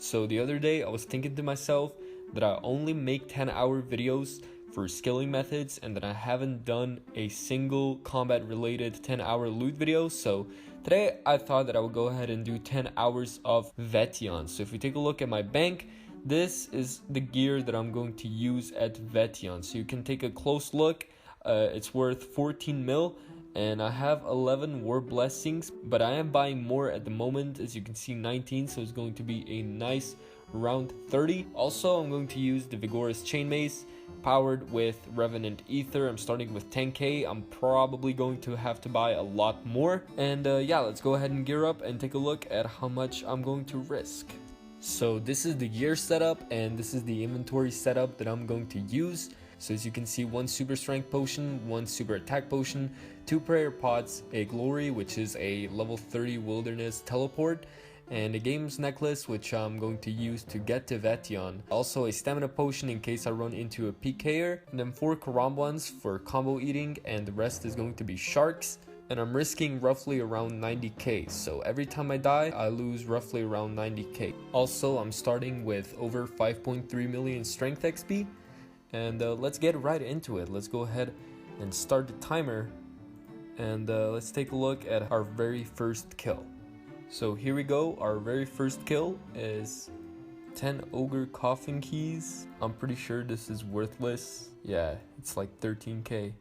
So the other day I was thinking to myself that I only make 10-hour videos for skilling methods and that I haven't done a single combat related 10-hour loot video. So today I thought that I would go ahead and do 10 hours of vetion. So if we take a look at my bank, this is the gear that I'm going to use at vetion. So you can take a close look. It's worth 14 mil and I have 11 war blessings, but I am buying more at the moment. As you can see, 19, so it's going to be a nice round 30. Also, I'm going to use the VIGGORA'S Chainmace powered with Revenant Ether. I'm starting with 10k. I'm probably going to have to buy a lot more. And yeah, let's go ahead and gear up and take a look at how much I'm going to risk. So this is the gear setup and this is the inventory setup that I'm going to use. So as you can see, 1 super strength potion, 1 super attack potion, 2 prayer pots, a glory, which is a level 30 wilderness teleport, and a games necklace, which I'm going to use to get to vetion. Also a stamina potion in case I run into a PKer, and then 4 karambwans for combo eating, and the rest is going to be sharks. And I'm risking roughly around 90k, so every time I die I lose roughly around 90k. Also, I'm starting with over 5.3 million strength XP. And let's get right into it. Let's go ahead and start the timer. And let's take a look at our very first kill. So here we go. Our very first kill is 10 ogre coffin keys. I'm pretty sure this is worthless. Yeah, it's like 13k.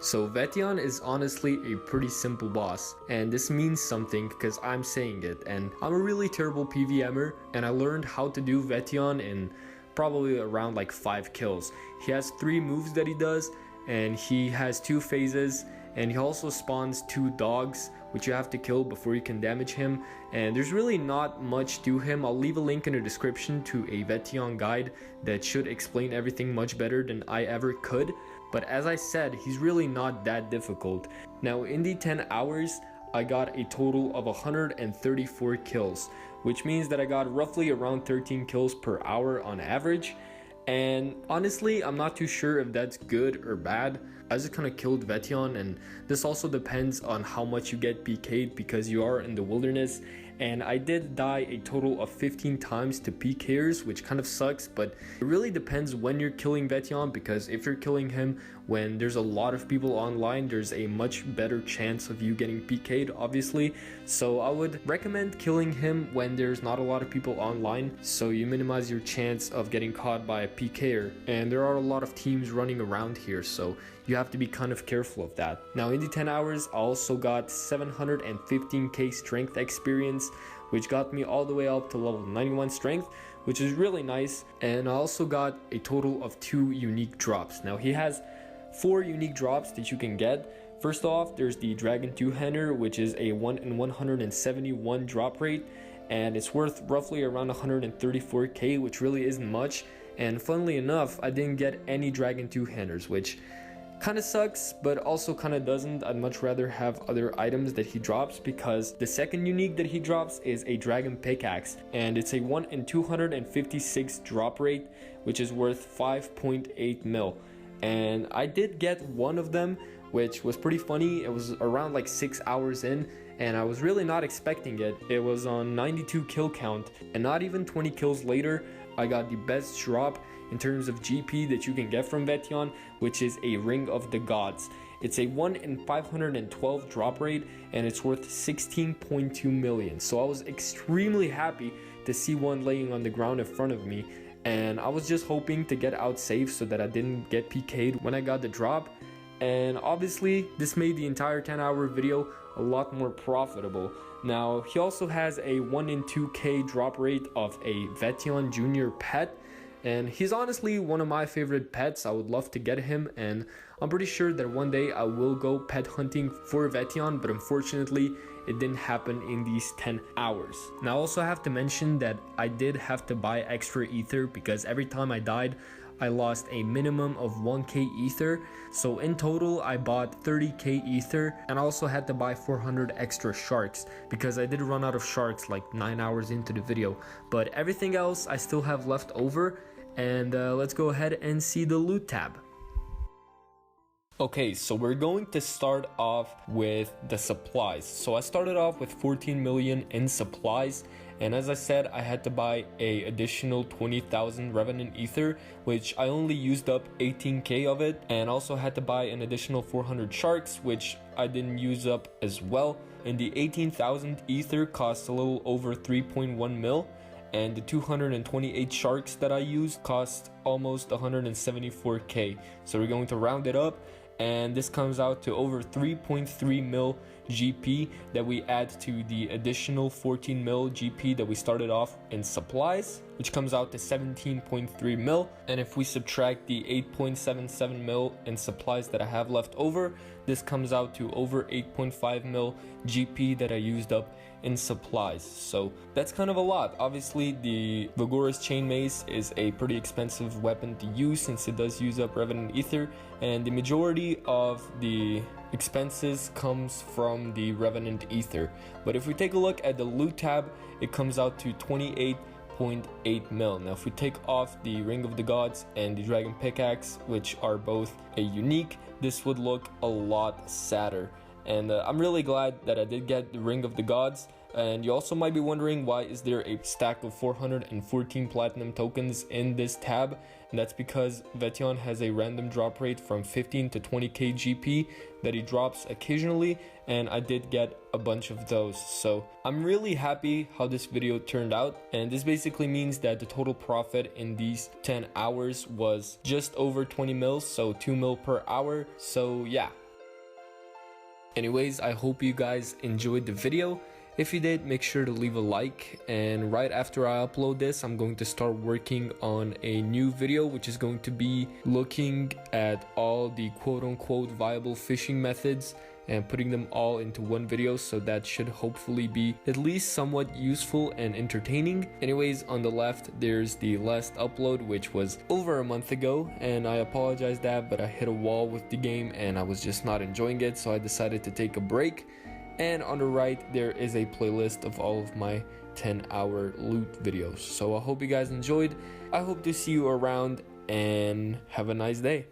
So vetion is honestly a pretty simple boss, and this means something because I'm saying it, and I'm a really terrible PVMer, and I learned how to do vetion in probably around like 5 kills. He has 3 moves that he does, and he has 2 phases, and he also spawns 2 dogs which you have to kill before you can damage him, and there's really not much to him. I'll leave a link in the description to a vetion guide that should explain everything much better than I ever could. But as I said, he's really not that difficult. Now in the 10 hours, I got a total of 134 kills, which means that I got roughly around 13 kills per hour on average. And honestly, I'm not too sure if that's good or bad. I just kind of killed vetion, and this also depends on how much you get PK'd because you are in the wilderness. And I did die a total of 15 times to PKers, which kind of sucks, but it really depends when you're killing vetion, because if you're killing him when there's a lot of people online, there's a much better chance of you getting PK'd, obviously. So I would recommend killing him when there's not a lot of people online, so you minimize your chance of getting caught by a PKer. And there are a lot of teams running around here, so you have to be kind of careful of that. Now in the 10 hours, I also got 715k strength experience, which got me all the way up to level 91 strength, which is really nice. And I also got a total of 2 unique drops. Now he has 4 unique drops that you can get. First off, there's the Dragon Two-Hander, which is a 1 in 171 drop rate, and it's worth roughly around 134k, which really isn't much. And funnily enough, I didn't get any Dragon Two-Handers, which kind of sucks, but also kind of doesn't. I'd much rather have other items that he drops, because the second unique that he drops is a dragon pickaxe, and it's a 1 in 256 drop rate, which is worth 5.8 mil. And I did get one of them, which was pretty funny. It was around like 6 hours in, and I was really not expecting it. It was on 92 kill count, and not even 20 kills later, I got the best drop in terms of GP that you can get from vetion, which is a Ring of the Gods. It's a 1 in 512 drop rate, and it's worth 16.2 million. So I was extremely happy to see one laying on the ground in front of me, and I was just hoping to get out safe so that I didn't get PK'd when I got the drop. And obviously this made the entire 10-hour video a lot more profitable. Now he also has a 1 in 2k drop rate of a vetion junior pet, and he's honestly one of my favorite pets. I would love to get him, and I'm pretty sure that one day I will go pet hunting for vetion, but unfortunately it didn't happen in these 10 hours. Now I also have to mention that I did have to buy extra ether, because every time I died I lost a minimum of 1k ether. So in total I bought 30k ether, and I also had to buy 400 extra sharks because I did run out of sharks like 9 hours into the video. But everything else I still have left over, and let's go ahead and see the loot tab. Okay, so we're going to start off with the supplies. So I started off with 14 million in supplies, and as I said, I had to buy a additional 20,000 Revenant Ether, which I only used up 18k of it, and also had to buy an additional 400 sharks, which I didn't use up as well. And the 18,000 Ether costs a little over 3.1 mil, and the 228 sharks that I used cost almost 174k. So we're going to round it up, and this comes out to over 3.3 mil GP that we add to the additional 14 mil GP that we started off in supplies, which comes out to 17.3 mil. And if we subtract the 8.77 mil in supplies that I have left over, this comes out to over 8.5 mil GP that I used up in supplies. So that's kind of a lot. Obviously, the VIGGORA'S Chainmace is a pretty expensive weapon to use since it does use up Revenant Ether, and the majority of the expenses comes from the Revenant Ether. But if we take a look at the loot tab, it comes out to 28.8 mil. Now if we take off the Ring of the Gods and the Dragon Pickaxe, which are both a unique, this would look a lot sadder. And I'm really glad that I did get the Ring of the Gods. And you also might be wondering, why is there a stack of 414 platinum tokens in this tab? And that's because Vetion has a random drop rate from 15 to 20k GP that he drops occasionally, and I did get a bunch of those. So I'm really happy how this video turned out, and this basically means that the total profit in these 10 hours was just over 20 mils, so 2 mil per hour. So yeah. Anyways, I hope you guys enjoyed the video. If you did, make sure to leave a like, and right after I upload this, I'm going to start working on a new video, which is going to be looking at all the quote-unquote viable fishing methods and putting them all into one video, so that should hopefully be at least somewhat useful and entertaining. Anyways, on the left there's the last upload, which was over a month ago, and I apologize that, but I hit a wall with the game and I was just not enjoying it, so I decided to take a break. And on the right there is a playlist of all of my 10-hour loot videos. So I hope you guys enjoyed. I hope to see you around, and have a nice day.